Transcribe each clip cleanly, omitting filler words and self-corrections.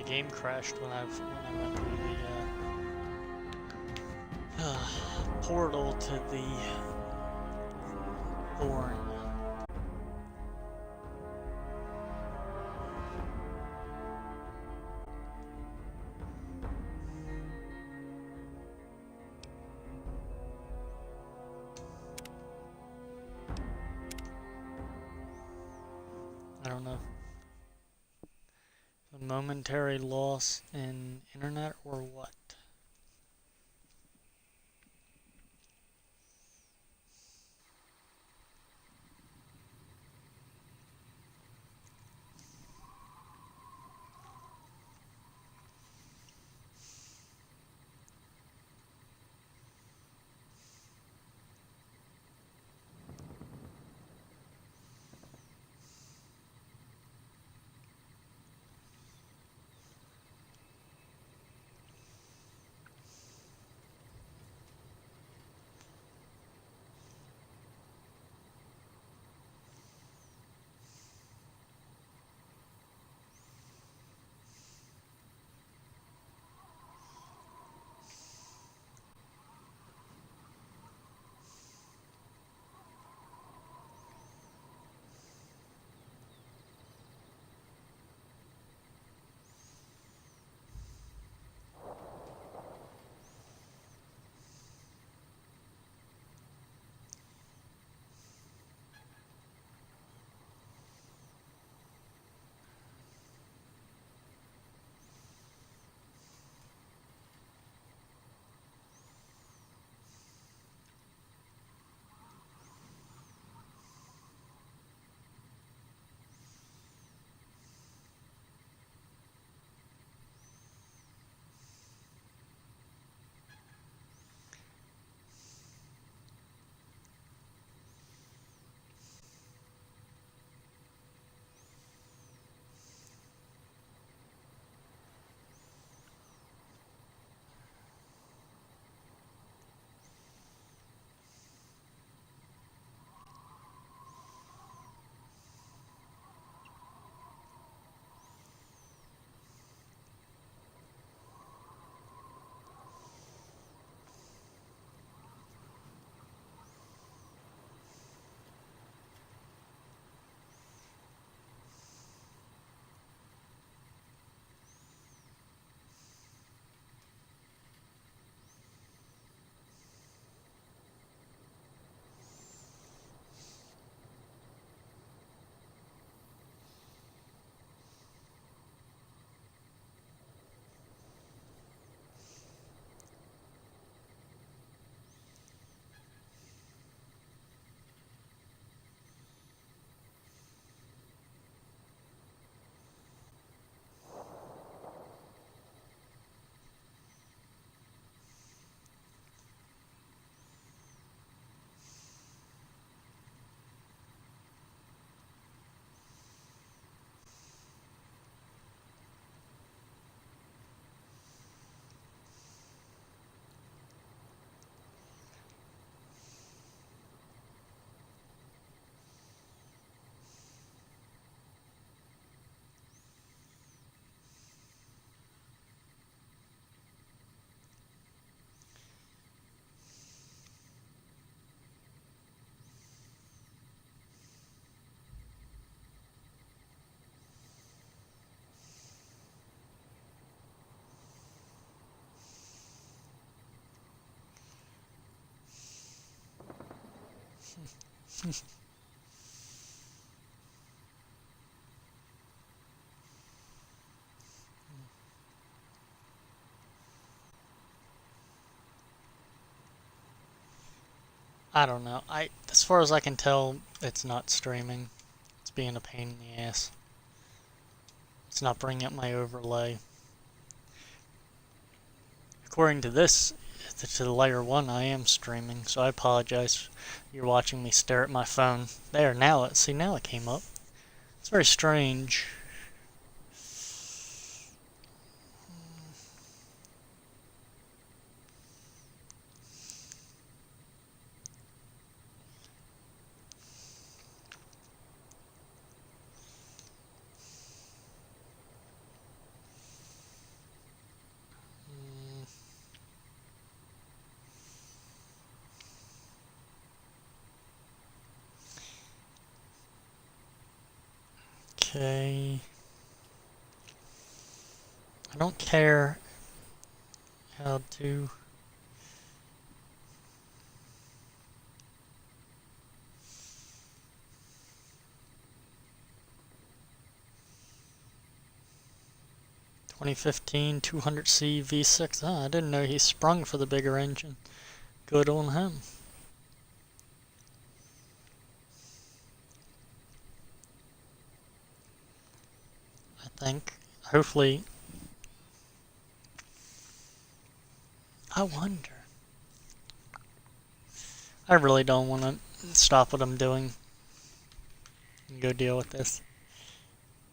game crashed when I went through the portal to the Thorn. I don't know. A momentary loss in internet or what? I don't know. As far as I can tell, it's not streaming. It's being a pain in the ass. It's not bringing up my overlay. According to this, to the layer 1, I am streaming, so I apologize. You're watching me stare at my phone. There, see, now it came up. It's very strange. Okay. I don't care how to... ...2015 200C V6. Ah, I didn't know he sprung for the bigger engine. Good on him. I think. Hopefully... I wonder. I really don't want to stop what I'm doing and go deal with this.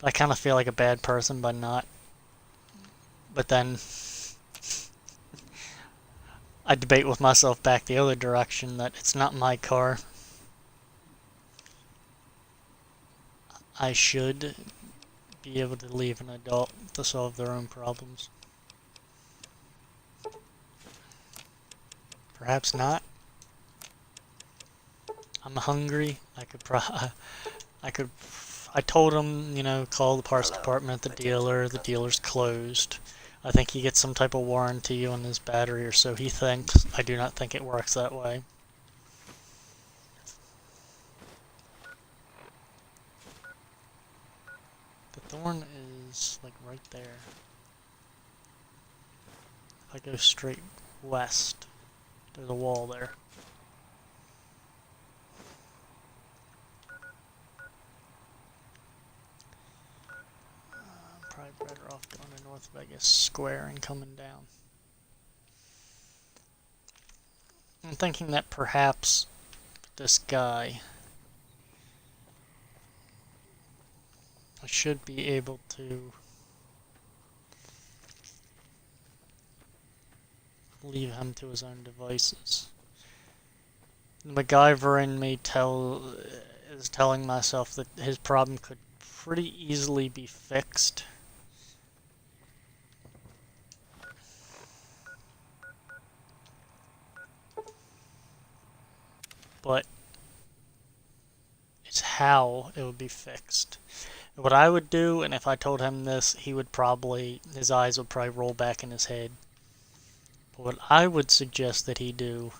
I kind of feel like a bad person by not. But then I debate with myself back the other direction that it's not my car. I should be able to leave an adult to solve their own problems. Perhaps not. I'm hungry. I told him, you know, call the parts department at the dealer. The dealer's closed. I think he gets some type of warranty on his battery, or so he thinks. I do not think it works that way. The thorn is like right there. If I go straight west, there's a wall there. I'm probably better off going to North Vegas Square and coming down. I'm thinking that perhaps this guy, I should be able to leave him to his own devices. The MacGyver in me is telling myself that his problem could pretty easily be fixed. But it's how it would be fixed. What I would do, and if I told him this, his eyes would probably roll back in his head. But what I would suggest that he do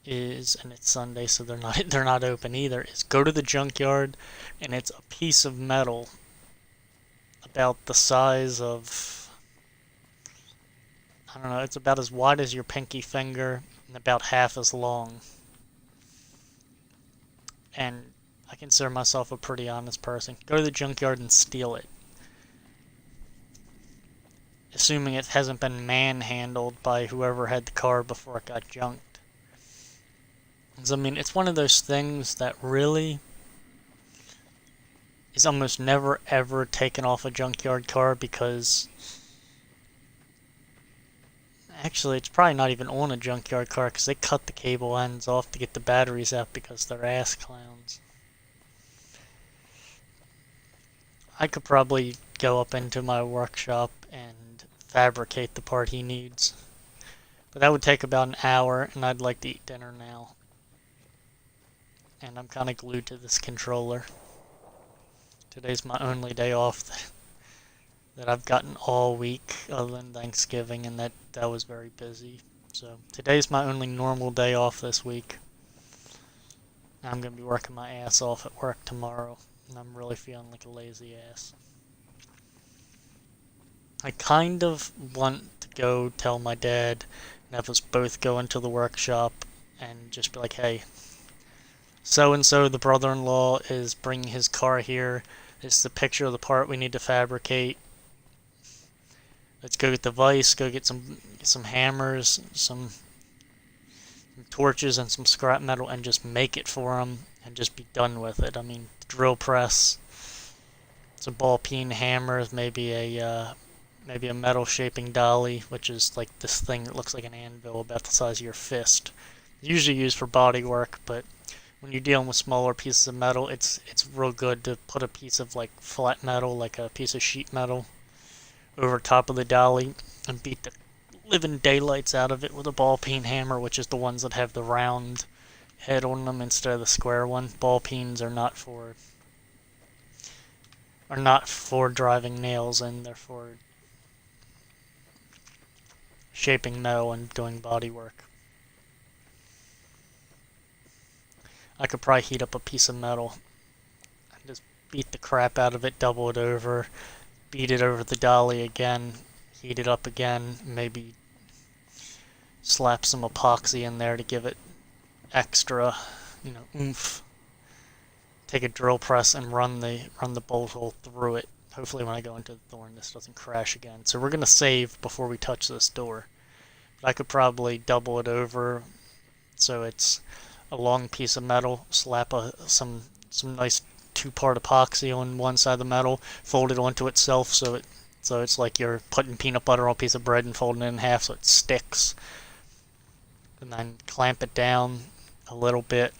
is, and it's Sunday, so they're not open either, is go to the junkyard, and it's a piece of metal about the size of, I don't know, it's about as wide as your pinky finger and about half as long. And I consider myself a pretty honest person. Go to the junkyard and steal it. Assuming it hasn't been manhandled by whoever had the car before it got junked. Because, I mean, it's one of those things that really is almost never ever taken off a junkyard car because... Actually, it's probably not even on a junkyard car because they cut the cable ends off to get the batteries out because they're ass clowns. I could probably go up into my workshop and fabricate the part he needs. But that would take about an hour, and I'd like to eat dinner now. And I'm kind of glued to this controller. Today's my only day off that I've gotten all week other than Thanksgiving, and that was very busy. So today's my only normal day off this week. I'm going to be working my ass off at work tomorrow, and I'm really feeling like a lazy ass. I kind of want to go tell my dad and have us both go into the workshop and just be like, hey, so-and-so, the brother-in-law, is bringing his car here. It's the picture of the part we need to fabricate. Let's go get the vise, go get some hammers, some torches, and some scrap metal, and just make it for him, and just be done with it. I mean, drill press, some ball peen hammers, maybe a metal shaping dolly, which is like this thing that looks like an anvil about the size of your fist. Usually used for body work, but when you're dealing with smaller pieces of metal, it's real good to put a piece of like flat metal, like a piece of sheet metal, over top of the dolly and beat the living daylights out of it with a ball peen hammer, which is the ones that have the round head on them instead of the square one. Ball peens are not for are not for driving nails in, they're for shaping metal and doing body work. I could probably heat up a piece of metal and just beat the crap out of it, double it over, beat it over the dolly again, heat it up again, maybe slap some epoxy in there to give it extra, oomph. Take a drill press and run the bolt hole through it. Hopefully when I go into the thorn this doesn't crash again. So we're going to save before we touch this door. But I could probably double it over so it's a long piece of metal, slap some nice two-part epoxy on one side of the metal, fold it onto itself so it's like you're putting peanut butter on a piece of bread and folding it in half so it sticks. And then clamp it down a little bit,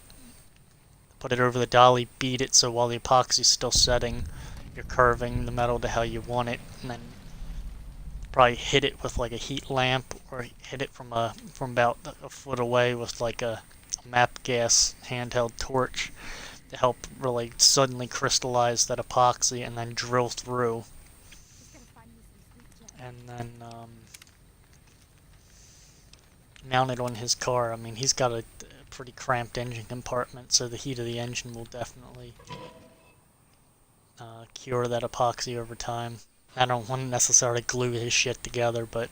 put it over the dolly, beat it so while the epoxy's still setting, you're curving the metal to how you want it, and then probably hit it with like a heat lamp or hit it from about a foot away with like a MAP gas handheld torch to help really suddenly crystallize that epoxy and then drill through. And then mount it on his car. I mean, he's got a pretty cramped engine compartment, so the heat of the engine will definitely cure that epoxy over time. I don't want to necessarily glue his shit together, but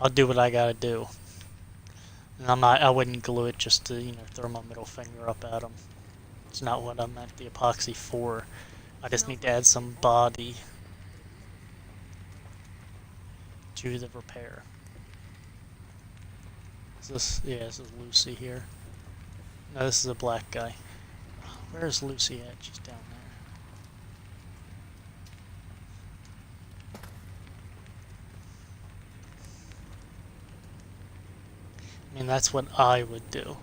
I'll do what I gotta do. And I wouldn't glue it just to, throw my middle finger up at him. It's not what I meant the epoxy for. I just need to add some body to the repair. This is Lucy here. No, this is a black guy. Where's Lucy at? She's down there. I mean, that's what I would do.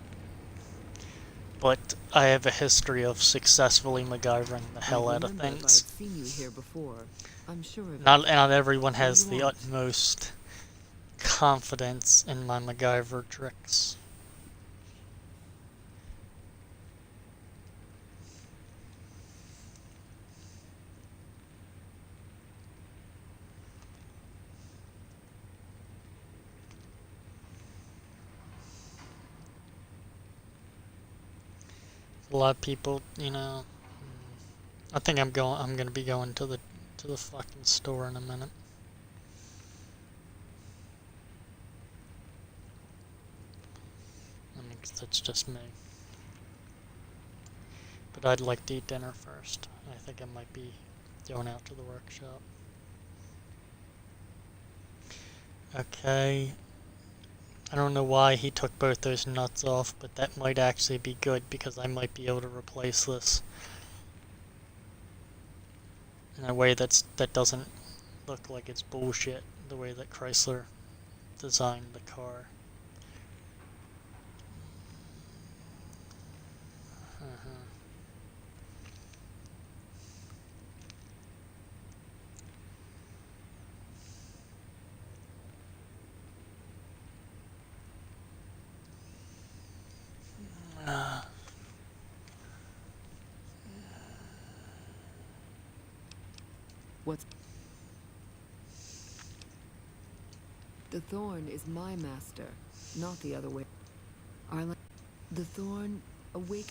But I have a history of successfully MacGyvering the hell out of things. I've seen you here before. I'm sure not everyone has the utmost confidence in my MacGyver tricks. A lot of people, I think I'm gonna be going to the fucking store in a minute. I mean, 'cause that's just me. But I'd like to eat dinner first. I think I might be going out to the workshop. Okay. I don't know why he took both those nuts off, but that might actually be good because I might be able to replace this in a way that doesn't look like it's bullshit, the way that Chrysler designed the car. What's... The thorn is my master, not the other way. Arlen, the thorn awake.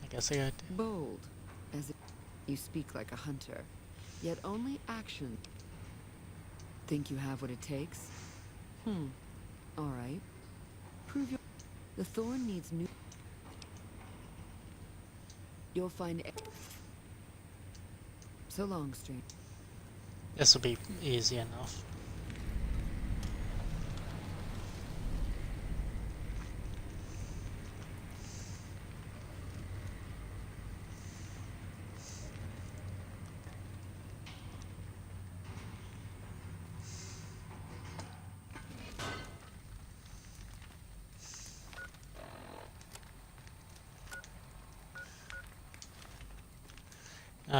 I guess I got bold, as if you speak like a hunter, yet only action. Think you have what it takes? All right. Prove your... The thorn needs new... You'll find... So long, stranger. This will be easy enough.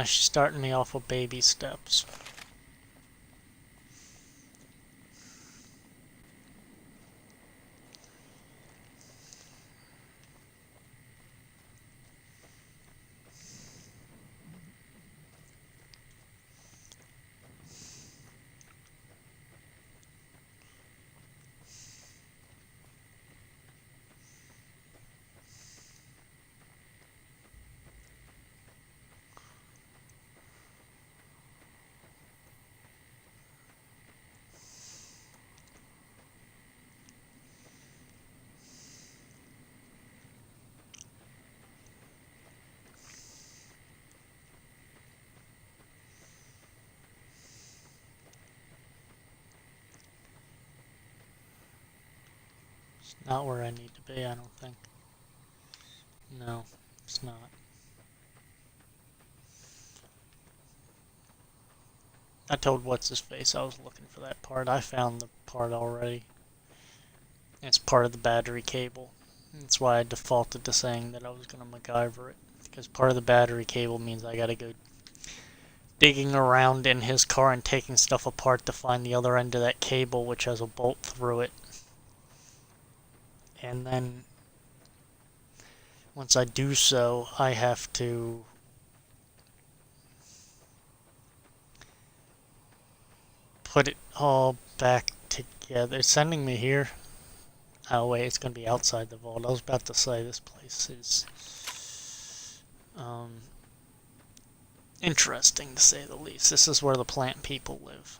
She's starting me off with baby steps. Not where I need to be, I don't think. No, it's not. I told What's-His-Face I was looking for that part. I found the part already. It's part of the battery cable. That's why I defaulted to saying that I was going to MacGyver it. Because part of the battery cable means I gotta go digging around in his car and taking stuff apart to find the other end of that cable, which has a bolt through it. And then once I do so, I have to put it all back together. It's sending me here. Oh wait, it's going to be outside the vault. I was about to say this place is interesting to say the least. This is where the plant people live.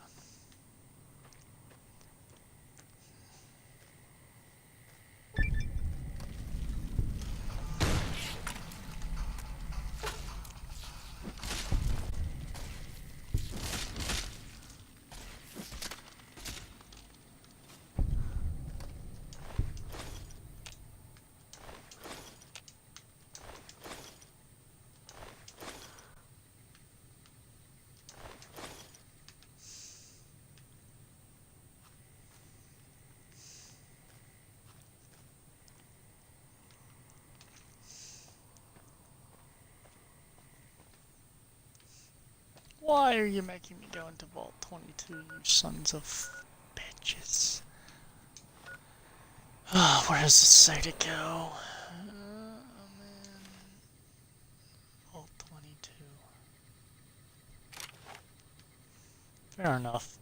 Why are you making me go into Vault 22, you sons of bitches? Where does it say to go? Man. Vault 22. Fair enough.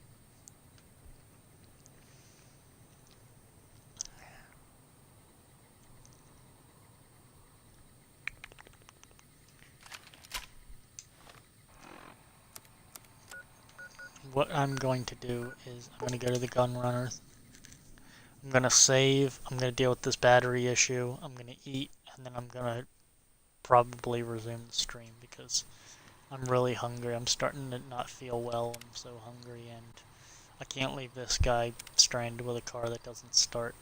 What I'm going to do is I'm going to go to the gun runner. I'm going to save. I'm going to deal with this battery issue. I'm going to eat, and then I'm going to probably resume the stream because I'm really hungry. I'm starting to not feel well. I'm so hungry, and I can't leave this guy stranded with a car that doesn't start.